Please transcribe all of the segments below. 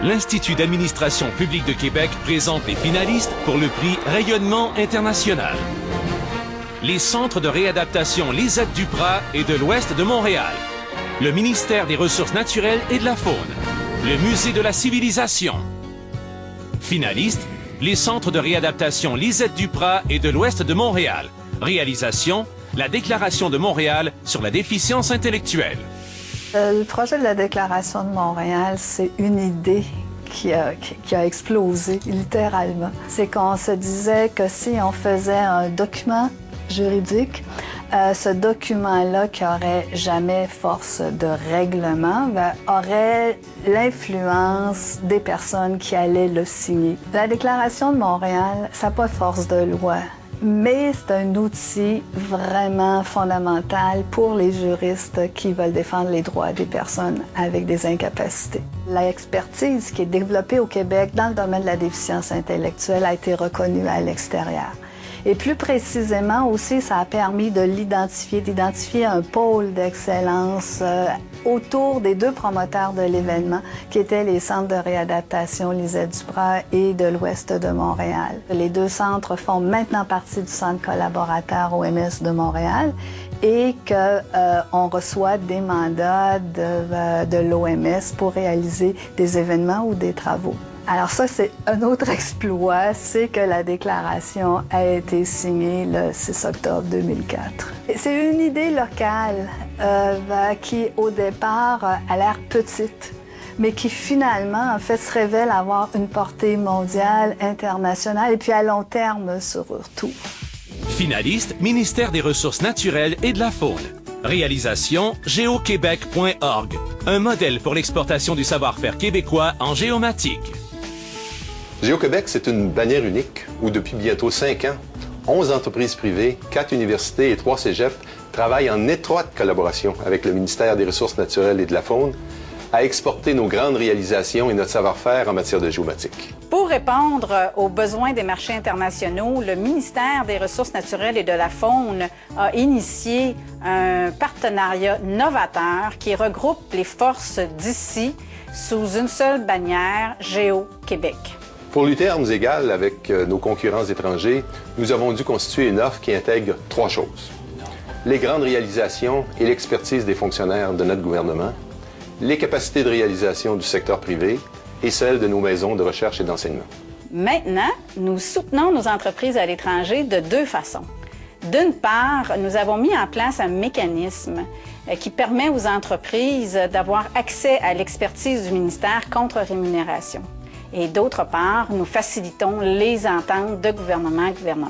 l'Institut d'administration publique de Québec présente les finalistes pour le prix Rayonnement international. Les centres de réadaptation Lisette Duprat et de l'Ouest de Montréal, le ministère des Ressources naturelles et de la Faune, le Musée de la civilisation. Finalistes, les centres de réadaptation Lisette Duprat et de l'Ouest de Montréal. Réalisation, la Déclaration de Montréal sur la déficience intellectuelle. Le projet de la Déclaration de Montréal, c'est une idée qui a explosé, littéralement. C'est qu'on se disait que si on faisait un document juridique, ce document-là, qui n'aurait jamais force de règlement, aurait l'influence des personnes qui allaient le signer. La Déclaration de Montréal, ça n'a pas de force de loi, mais c'est un outil vraiment fondamental pour les juristes qui veulent défendre les droits des personnes avec des incapacités. L'expertise qui est développée au Québec dans le domaine de la déficience intellectuelle a été reconnue à l'extérieur. Et plus précisément aussi, ça a permis de d'identifier un pôle d'excellence autour des deux promoteurs de l'événement, qui étaient les centres de réadaptation Lisette Duprat et de l'Ouest de Montréal. Les deux centres font maintenant partie du centre collaborateur OMS de Montréal et qu'on reçoit des mandats de l'OMS pour réaliser des événements ou des travaux. Alors ça, c'est un autre exploit, c'est que la déclaration a été signée le 6 octobre 2004. C'est une idée locale qui, au départ, a l'air petite, mais qui finalement, en fait, se révèle avoir une portée mondiale, internationale, et puis à long terme surtout. Finaliste, Ministère des Ressources naturelles et de la Faune. Réalisation, géoquebec.org. Un modèle pour l'exportation du savoir-faire québécois en géomatique. Géo-Québec, c'est une bannière unique où, depuis bientôt 5 ans, 11 entreprises privées, 4 universités et 3 cégeps travaillent en étroite collaboration avec le ministère des Ressources naturelles et de la Faune à exporter nos grandes réalisations et notre savoir-faire en matière de géomatique. Pour répondre aux besoins des marchés internationaux, le ministère des Ressources naturelles et de la Faune a initié un partenariat novateur qui regroupe les forces d'ici sous une seule bannière, Géo-Québec. Pour lutter à armes égales avec nos concurrents étrangers, nous avons dû constituer une offre qui intègre 3 choses. Les grandes réalisations et l'expertise des fonctionnaires de notre gouvernement, les capacités de réalisation du secteur privé et celles de nos maisons de recherche et d'enseignement. Maintenant, nous soutenons nos entreprises à l'étranger de 2 façons. D'une part, nous avons mis en place un mécanisme qui permet aux entreprises d'avoir accès à l'expertise du ministère contre rémunération. Et d'autre part, nous facilitons les ententes de gouvernement à gouvernement.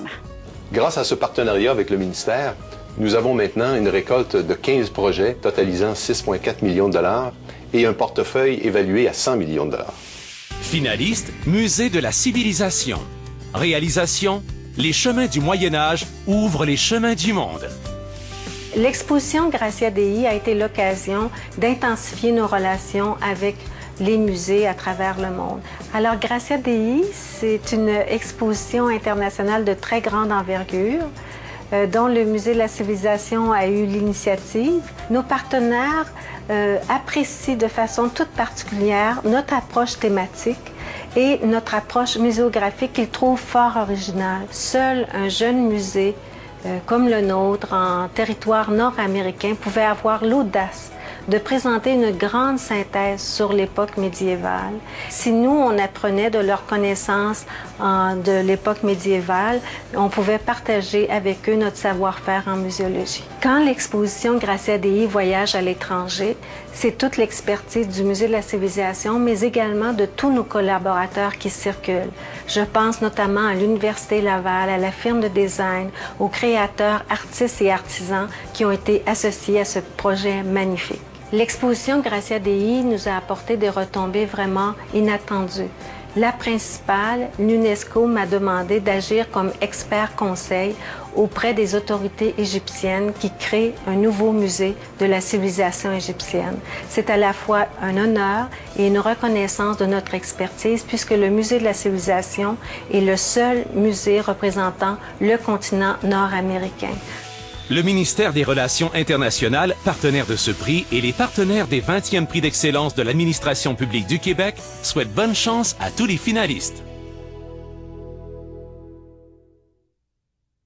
Grâce à ce partenariat avec le ministère, nous avons maintenant une récolte de 15 projets totalisant 6,4 millions de dollars et un portefeuille évalué à 100 millions de dollars. Finaliste, Musée de la civilisation. Réalisation, les chemins du Moyen-Âge ouvrent les chemins du monde. L'exposition Gracia Dei a été l'occasion d'intensifier nos relations avec les musées à travers le monde. Alors, Gracia Dei, c'est une exposition internationale de très grande envergure dont le Musée de la civilisation a eu l'initiative. Nos partenaires apprécient de façon toute particulière notre approche thématique et notre approche muséographique qu'ils trouvent fort originale. Seul un jeune musée comme le nôtre en territoire nord-américain pouvait avoir l'audace de présenter une grande synthèse sur l'époque médiévale. Si nous, on apprenait de leurs connaissances de l'époque médiévale, on pouvait partager avec eux notre savoir-faire en muséologie. Quand l'exposition Gracia Dei voyage à l'étranger, c'est toute l'expertise du Musée de la civilisation, mais également de tous nos collaborateurs qui circulent. Je pense notamment à l'Université Laval, à la firme de design, aux créateurs, artistes et artisans qui ont été associés à ce projet magnifique. L'exposition Gracia Dei nous a apporté des retombées vraiment inattendues. La principale, l'UNESCO m'a demandé d'agir comme expert conseil auprès des autorités égyptiennes qui créent un nouveau musée de la civilisation égyptienne. C'est à la fois un honneur et une reconnaissance de notre expertise puisque le musée de la civilisation est le seul musée représentant le continent nord-américain. Le ministère des Relations internationales, partenaire de ce prix, et les partenaires des 20e prix d'excellence de l'administration publique du Québec souhaitent bonne chance à tous les finalistes.